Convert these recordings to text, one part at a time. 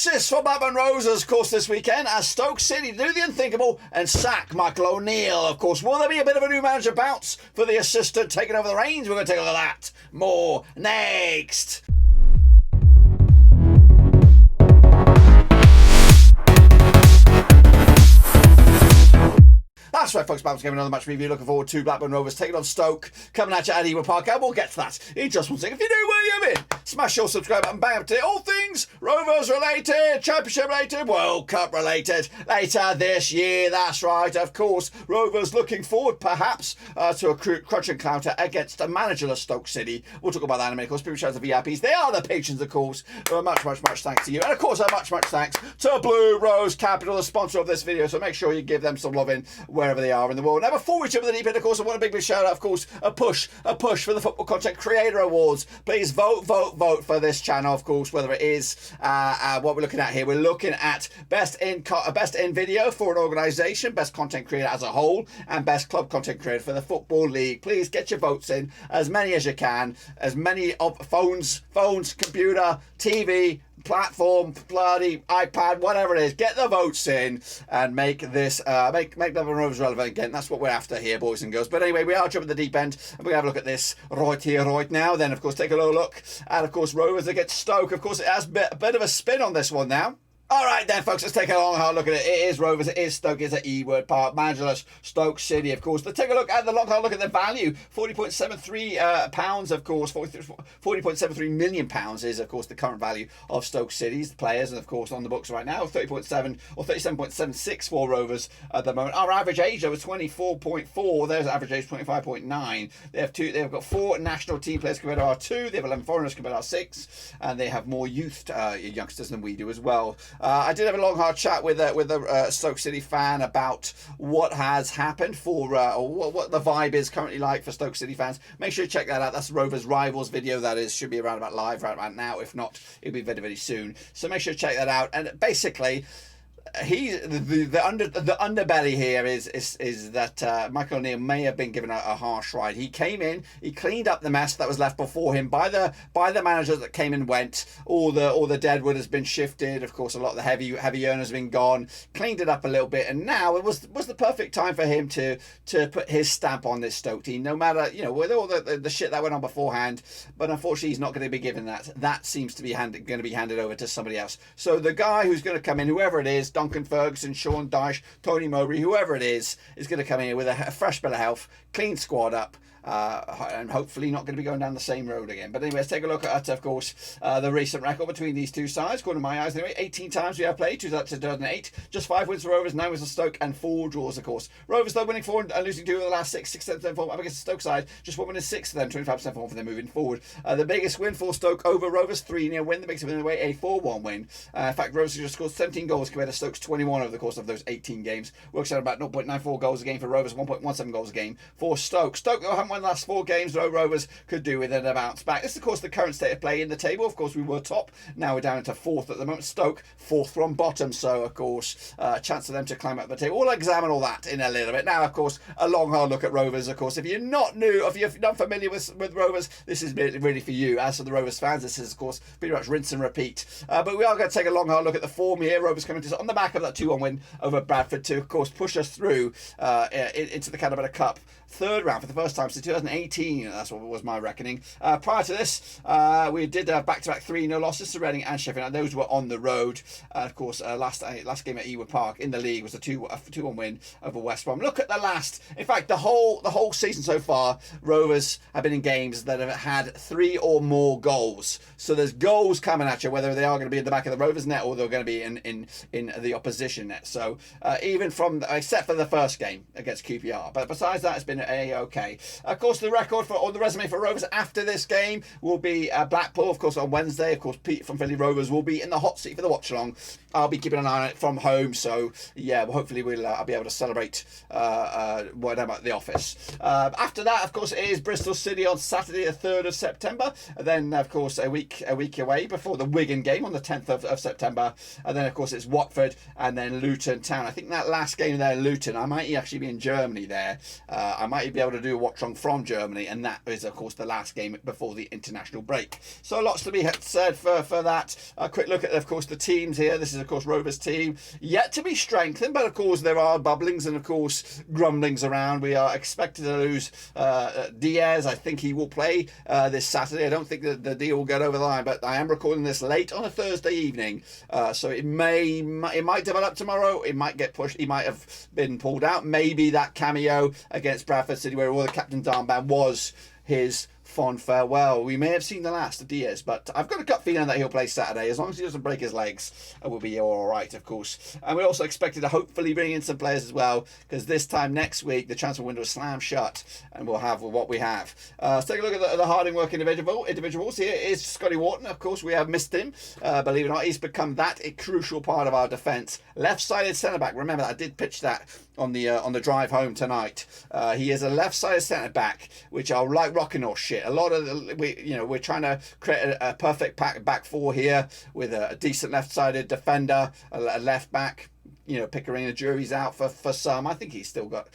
assist for Blackburn Rovers, of course, this weekend as Stoke City do the unthinkable and sack Michael O'Neill, of course. Will there be a bit of a new manager bounce for the assistant taking over the reins? We're going to take a look at that more next. That's right, folks. Babs giving another match review. Looking forward to Blackburn Rovers taking on Stoke, coming at you at Ewood Park. And we'll get to that in just one second. If you're new, where you in? Smash your subscribe button, bang up to all things Rovers related, Championship related, World Cup related. Later this year, that's right, of course. Rovers looking forward, perhaps, to a crunch encounter against a managerless Stoke City. We'll talk about that in a minute. Of course, people shout out to VIPs. They are the patrons, of course. Much thanks to you. And, of course, much thanks to Blue Rose Capital, the sponsor of this video. So make sure you give them some loving wherever they are in the world. Now, before we jump in the deep end, of course, I want a big shout out, of course, a push for the Football Content Creator Awards. Please vote for this channel, of course, whether it is what we're looking at here. We're looking at best in video for an organisation, best content creator as a whole, and best club content creator for the Football League. Please get your votes in, as many as you can, as many of phones, computer, TV, platform, bloody iPad, whatever it is. Get the votes in and make this make Blackburn Rovers relevant again. That's what we're after here, boys and girls. But anyway, we are jumping the deep end and we're going to have a look at this right here, right now. Then, of course, take a little look at, of course, Rovers against Stoke. Of course, it has a bit of a spin on this one now. All right then, folks, let's take a long hard look at it. It is Rovers, it is Stoke, it's at Ewood Park, managerless Stoke City, of course. Let's take a look at the long hard look at the value. £40.73, of course, £40.73 million is, of course, the current value of Stoke City's players, and of course on the books right now, 30.7 or 37.76 for Rovers at the moment. Our average age though is 24.4. There's average age 25.9. They've got 4 national team players compared to our 2. They have 11 foreigners compared to our 6, and they have more youth youngsters than we do as well. I did have a long hard chat with a Stoke City fan about what has happened for or what the vibe is currently like for Stoke City fans. Make sure you check that out. That's Rovers Rivals video. That is should be around about live right about now. If not, it'll be very soon. So make sure you check that out. And basically, the underbelly here is that Michael O'Neill may have been given a harsh ride. He came in, he cleaned up the mess that was left before him by the managers that came and went. All the deadwood has been shifted. Of course, a lot of the heavy earners have been gone. Cleaned it up a little bit, and now it was the perfect time for him to put his stamp on this Stoke team. No matter with all the shit that went on beforehand, but unfortunately he's not going to be given that. That seems to be going to be handed over to somebody else. So the guy who's going to come in, whoever it is, Duncan Ferguson, Sean Dyche, Tony Mowbray, whoever it is going to come in with a fresh bill of health, clean squad up, and hopefully not going to be going down the same road again. But anyway, let's take a look at, of course, the recent record between these two sides. According to my eyes, anyway, 18 times we have played, 2008, just 5 wins for Rovers, 9 wins for Stoke, and 4 draws, of course. Rovers, though, winning 4 and losing 2 of the last 6 7 form up against the Stoke side, just 1 win and 6 of them, 25% form for them moving forward. The biggest win for Stoke over Rovers, 3-0 win. The biggest win away, a 4-1 win. In fact, Rovers just scored 17 goals compared to Stoke's 21 over the course of those 18 games. Works out about 0.94 goals a game for Rovers, 1.17 goals a game for Stoke. Stoke, though, haven't won the last 4 games. Rovers could do with it a bounce back. This is, of course, the current state of play in the table. Of course, we were top. Now we're down into 4th at the moment. Stoke, 4th from bottom. So, of course, a chance for them to climb up the table. We'll examine all that in a little bit. Now, of course, a long, hard look at Rovers. Of course, if you're not new, if you're not familiar with Rovers, this is really for you. As for the Rovers fans, this is, of course, pretty much rinse and repeat. But we are going to take a long, hard look at the form here. Rovers coming to on the back of that 2-1 win over Bradford to, of course, push us through into the Caterpillar Cup. 3rd round for the first time since 2018. That's what was my reckoning. Prior to this, we did back-to-back 3-0 losses to Reading and Sheffield. Those were on the road. Of course, last game at Ewood Park in the league was a 2-1 win over West Brom. Look at the last. In fact, the whole season so far, Rovers have been in games that have had 3 or more goals. So there's goals coming at you, whether they are going to be in the back of the Rovers net or they're going to be in the opposition net. So even except for the first game against QPR, but besides that, it's been A-OK. Of course, the record the resume for Rovers after this game will be Blackpool, of course, on Wednesday. Of course, Pete from Philly Rovers will be in the hot seat for the watch-along. I'll be keeping an eye on it from home, so yeah, well, hopefully I'll be able to celebrate when I'm at the office. After that, of course, it is Bristol City on Saturday, the 3rd of September. And then, of course, a week away before the Wigan game on the 10th of September. And then, of course, it's Watford and then Luton Town. I think that last game there, Luton, I might actually be in Germany there. I might be able to do a watch-along from Germany, and that is, of course, the last game before the international break. So lots to be said for that. A quick look at, of course, the teams here. This is, of course, Rovers team, yet to be strengthened, but, of course, there are bubblings and, of course, grumblings around. We are expected to lose Diaz. I think he will play this Saturday. I don't think that the deal will get over the line, but I am recording this late on a Thursday evening, so it might develop tomorrow. It might get pushed. He might have been pulled out. Maybe that cameo against Bradford City, where all the captain's armband was his fond farewell. We may have seen the last of Diaz, but I've got a gut feeling that he'll play Saturday. As long as he doesn't break his legs, we'll be all right, of course. And we also expected to hopefully bring in some players as well, because this time next week the transfer window is slammed shut, and we'll have what we have. Let's take a look at the harding work individuals. Here is Scotty Wharton. Of course, we have missed him. Believe it or not, he's become a crucial part of our defence. Left-sided centre-back. Remember, I did pitch that on the drive home tonight. He is a left-sided centre-back, which are like rocking or shit. A lot of we're trying to create a perfect back four here with a decent left-sided defender, a left back. Pickering the jury's out for some. I think he's still got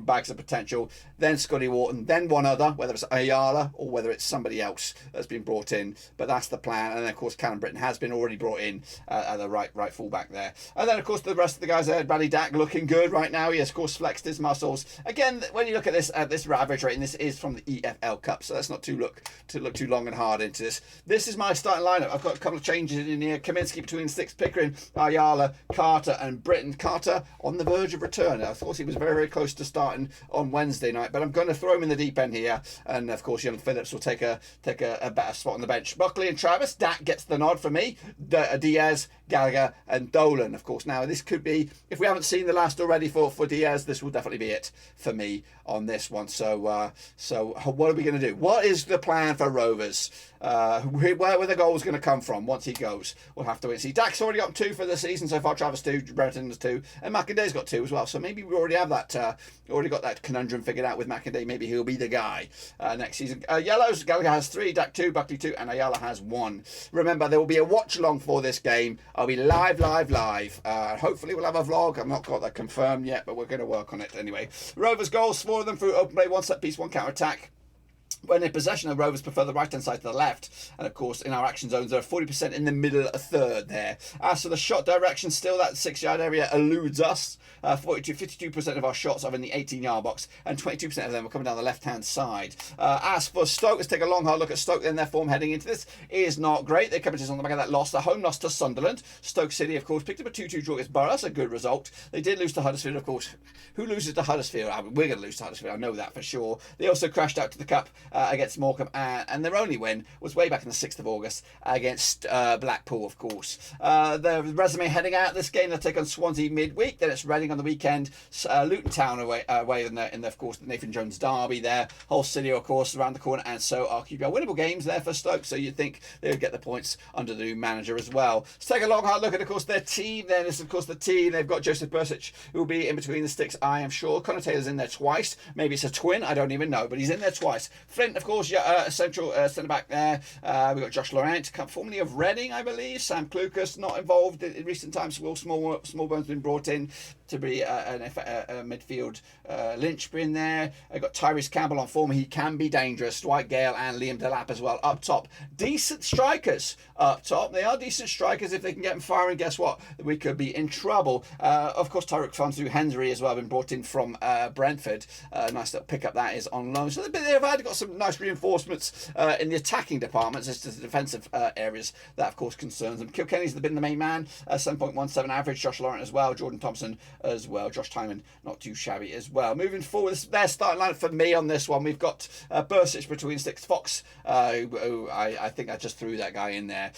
bags of potential. Then Scotty Wharton, then one other, whether it's Ayala or whether it's somebody else that's been brought in. But that's the plan. And then, of course, Callum Britton has been already brought in at the right fullback there. And then, of course, the rest of the guys there. Bradley Dack looking good right now. He has, of course, flexed his muscles. Again, when you look at this average rating, this is from the EFL Cup, so let's not look too long and hard into this. This is my starting lineup. I've got a couple of changes in here. Kaminsky between six, Pickering, Ayala, Carter, and Britton. Carter on the verge of return. I thought he was very, very close to starting on Wednesday night, but I'm going to throw him in the deep end here. And of course, young Phillips will take a better spot on the bench. Buckley and Travis. Dak gets the nod for me. Diaz, Gallagher, and Dolan. Of course, now this could be, if we haven't seen the last already for Diaz, this will definitely be it for me on this one. So what are we going to do? What is the plan for Rovers? Where were the goals going to come from once he goes? We'll have to wait and see. Dak's already got 2 for the season so far. Travis 2, Brereton has 2, and McInday's got 2 as well. So maybe we already have that. Already got that conundrum figured out with McInday. Maybe he'll be the guy next season. Yellows. Gallagher has 3, Dak 2, Buckley 2, and Ayala has 1. Remember, there will be a watch along for this game. I'll be live. Hopefully we'll have a vlog. I've not got that confirmed yet, but we're going to work on it anyway. Rovers goals, 4 of them through open play, 1 set piece, 1 counter attack. When in possession, the Rovers prefer the right-hand side to the left. And, of course, in our action zones, there are 40% in the middle, a third there. As for the shot direction, still that 6-yard area eludes us. 52% of our shots are in the 18-yard box, and 22% of them are coming down the left-hand side. As for Stoke, let's take a long, hard look at Stoke. Then their form heading into this is not great. They come into this on the back of that loss, the home loss to Sunderland. Stoke City, of course, picked up a 2-2 draw against Borough. That's a good result. They did lose to Huddersfield, of course. Who loses to Huddersfield? We're going to lose to Huddersfield. I know that for sure. They also crashed out to the Cup against Morecambe, and their only win was way back on the 6th of August against Blackpool, of course. The resume heading out this game, they'll take on Swansea midweek, then it's Reading on the weekend, Luton Town away in the of course, the Nathan Jones derby there, Hull City, of course, around the corner, and so are QPR. Winnable games there for Stoke, so you'd think they would get the points under the new manager as well. Let's take a long, hard look at, of course, their team. Then is, of course, the team. They've got Joseph Bursic, who will be in between the sticks, I am sure. Connor Taylor's in there twice. Maybe it's a twin, I don't even know, but he's in there twice. Flint, of course, central centre-back there. We've got Josh Laurent, formerly of Reading, I believe. Sam Klukas, not involved in recent times. Will Smallbone's been brought in to be a midfield linchpin there. I've got Tyrese Campbell on form. He can be dangerous. Dwight Gale and Liam Delap as well up top. Decent strikers up top. They are decent strikers. If they can get them firing, guess what? We could be in trouble. Of course, Tyrick Fonsu Henry as well, been brought in from Brentford. Nice little pick up that is on loan. So they've got some nice reinforcements in the attacking departments. It's just the defensive areas that, of course, concerns them. Kilkenny's been the main man. 7.17 average. Josh Laurent as well. Jordan Thompson as well. Josh Timon, not too shabby as well. Moving forward, their starting lineup for me on this one. We've got Bursic between sticks. Fox, who I think I just threw that guy in there.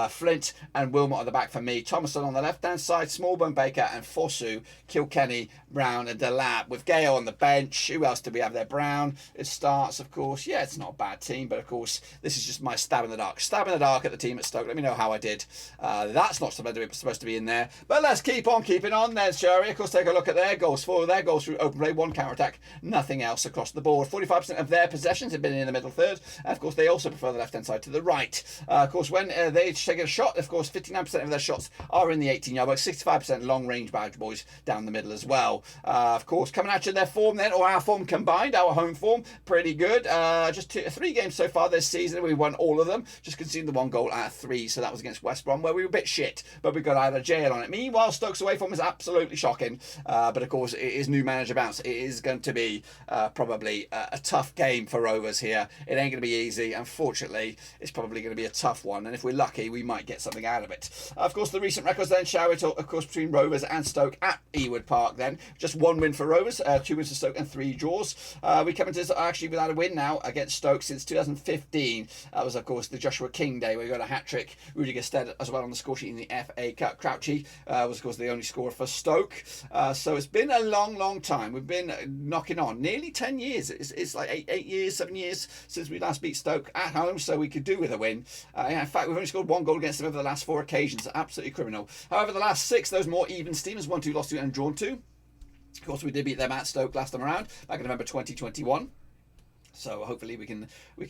Flint and Wilmot at the back for me. Thomason on the left-hand side. Smallbone, Baker and Fosu. Kilkenny, Brown and Delap. With Gale on the bench. Who else do we have there? Brown. It starts, of course. Yeah, it's not a bad team, but of course, this is just my stab in the dark. Stab in the dark at the team at Stoke. Let me know how I did. That's not supposed to be in there. But let's keep on keeping on then, shall we? of course, take a look at their goals. 4 of their goals through open play, 1 counter-attack, nothing else across the board. 45% of their possessions have been in the middle third. And of course, they also prefer the left-hand side to the right. Of course, when they take a shot, of course, 59% of their shots are in the 18-yard box, 65% long-range badge boys down the middle as well. Of course, coming at you, their form then, or our form combined, our home form, pretty good. Just 3 games so far this season. We won all of them. Just conceded the 1 goal out of 3. So that was against West Brom, where we were a bit shit, but we got out of jail on it. Meanwhile, Stoke's away form is absolutely shocking. But of course, it is new manager bounce. It is going to be probably a tough game for Rovers here. It ain't going to be easy. Unfortunately, it's probably going to be a tough one. And if we're lucky, we might get something out of it. Of course, the recent records then, shall we talk, of course, between Rovers and Stoke at Ewood Park then. Just 1 win for Rovers, 2 wins for Stoke and 3 draws. We come into this actually without a win now against Stoke since 2015. That was, of course, the Joshua King day where we got a hat-trick. Rudiger Stead as well on the score sheet in the FA Cup. Crouchy was, of course, the only scorer for Stoke. So it's been a long time. We've been knocking on nearly 10 years. It's like 8 years, 7 years since we last beat Stoke at home, so we could do with a win. In fact, we've only scored 1 goal against them over the last 4 occasions. Absolutely criminal. However, the last 6, those more even steamers, 1-2, lost 2 and drawn 2. Of course, we did beat them at Stoke last time around, back in November 2021. So hopefully we can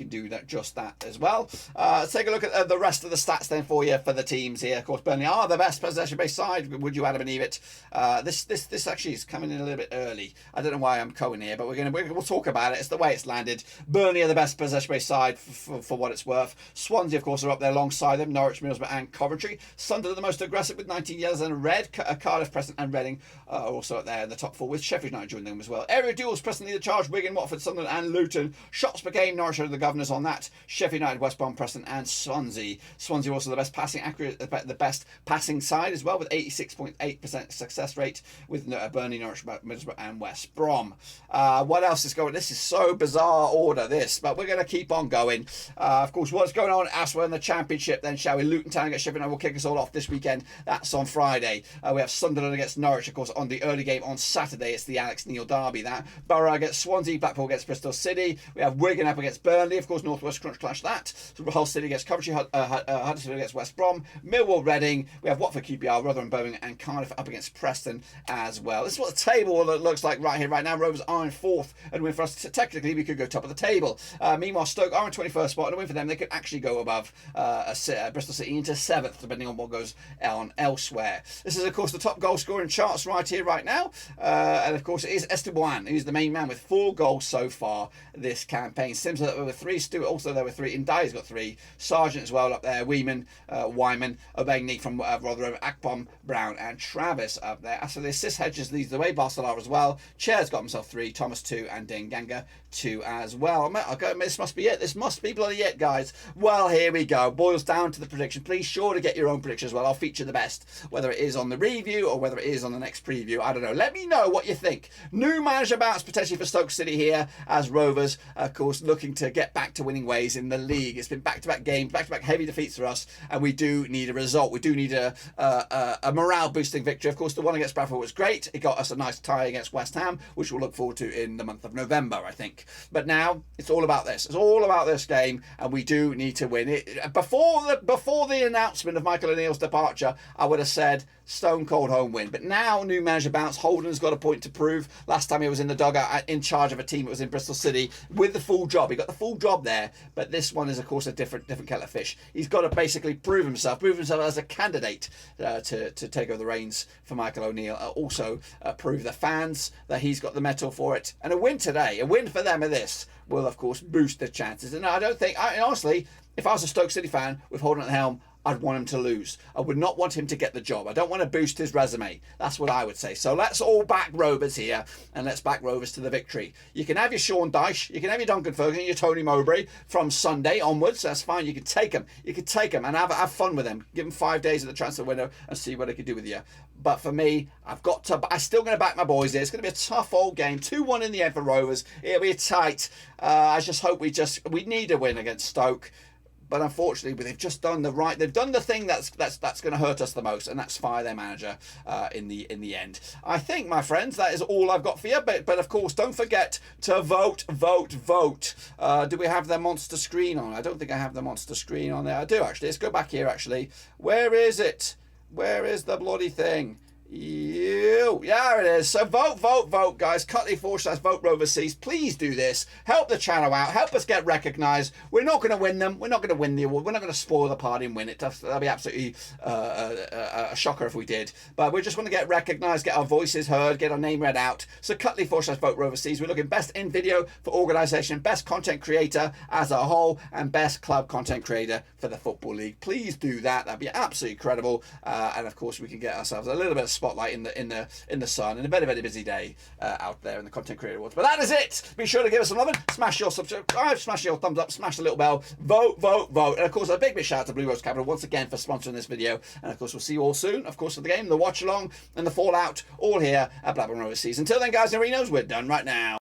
do that, just that as well. Let's take a look at the rest of the stats then for you for the teams here. Of course, Burnley are the best possession-based side. Would you Adam and Eve it? This actually is coming in a little bit early. I don't know why I'm going here, but we'll talk about it. It's the way it's landed. Burnley are the best possession-based side for what it's worth. Swansea, of course, are up there alongside them. Norwich, Middlesbrough, and Coventry. Sunderland are the most aggressive with 19 yellows and red. Cardiff, Preston, and Reading are also up there in the top 4 with Sheffield United joining them as well. Area duels, Preston lead the charge. Wigan, Watford, Sunderland, and Luton. Shots per game, Norwich are the governors on that. Sheffield United, West Brom, Preston, and Swansea. Swansea also the best passing accurate, the best passing side as well, with 86.8% success rate with Burnley, Norwich, Middlesbrough, and West Brom. What else is going on? This is so bizarre order, this, but we're going to keep on going. Of course, what's going on elsewhere in the Championship then, shall we? Luton Town against Sheffield United will kick us all off this weekend. That's on Friday. We have Sunderland against Norwich, of course, on the early game on Saturday. It's the Alex Neil derby, that. Borough against Swansea, Blackpool against Bristol City. We have Wigan up against Burnley, of course, North West Crunch clash that. Hull City against Coventry, Huddersfield against West Brom, Millwall, Reading. We have Watford, QPR, Rotherham, Birmingham, and Cardiff up against Preston as well. This is what the table looks like right here, right now. Rovers are in 4th, and win for us. Technically, we could go top of the table. Meanwhile, Stoke are in 21st spot, and a win for them, they could actually go above Bristol City into 7th, depending on what goes on elsewhere. This is, of course, the top goal scoring charts right here, right now. And of course, it is Esteban, who's the main man with 4 goals so far this campaign. Sims there were 3, Stewart also there were 3, Ndai's got 3, Sargent as well up there, Wyman, Obengni from Rotherham, Akpom, Brown, and Travis up there. As for the assist, Hedges leads the way, Barcelona as well. Chair's got himself 3, Thomas 2, and Denganga 2 as well. This must be it. This must be bloody it, guys. Well, here we go. Boils down to the prediction. Please sure to get your own prediction as well. I'll feature the best, whether it is on the review or whether it is on the next preview. I don't know. Let me know what you think. New manager bounce potentially for Stoke City here, as Rovers, of course, looking to get back to winning ways in the league. It's been back-to-back games, back-to-back heavy defeats for us, and we do need a result. We do need a morale-boosting victory. Of course, the one against Bradford was great. It got us a nice tie against West Ham, which we'll look forward to in the month of November, I think. But now it's all about this. It's all about this game, and we do need to win it. Before the announcement of Michael O'Neill's departure, I would have said stone cold home win. But now, new manager bounce. Holden's got a point to prove. Last time he was in the dugout in charge of a team that was in Bristol City with the full job. He got the full job there. But this one is, of course, a different kettle of fish. He's got to basically prove himself as a candidate to take over the reins for Michael O'Neill. Also prove the fans that he's got the mettle for it. And a win today, a win for them of this, will, of course, boost the chances. And I don't think, honestly, if I was a Stoke City fan with Holden at the helm, I'd want him to lose. I would not want him to get the job. I don't want to boost his resume. That's what I would say. So let's all back Rovers here, and let's back Rovers to the victory. You can have your Sean Dyche, you can have your Duncan Ferguson, your Tony Mowbray from Sunday onwards. That's fine. You can take them. You can take them and have fun with them. Give them 5 days of the transfer window and see what they can do with you. But for me, I'm still going to back my boys here. It's going to be a tough old game. 2-1 in the end for Rovers. It'll be tight. I just hope we need a win against Stoke. But unfortunately, they've just done they've done the thing that's going to hurt us the most, and that's fire their manager in the end. I think, my friends, that is all I've got for you. But of course, don't forget to vote. Do we have the monster screen on? I don't think I have the monster screen on there. I do, actually. Let's go back here, actually. Where is it? Where is the bloody thing? Yeah, it is. So vote, guys. /vote Roverseas. Please do this. Help the channel out. Help us get recognised. We're not going to win them. We're not going to win the award. We're not going to spoil the party and win it. That'd be absolutely a shocker if we did. But we just want to get recognised, get our voices heard, get our name read out. So /vote Roverseas. We're looking best in video for organisation, best content creator as a whole, and best club content creator for the Football League. Please do that. That'd be absolutely incredible. And of course, we can get ourselves a little bit of spotlight in the sun in a very busy day out there in the content creator awards. But that is it. Be sure to give us some love, smash your subscribe, smash your thumbs up, smash the little bell, vote, and of course a big shout out to Blue Rose Capital once again for sponsoring this video. And of course we'll see you all soon, of course, for the game, the watch along, and the fallout, all here at Blackburn Rovers. Until then, guys and Rinos, we're done right now.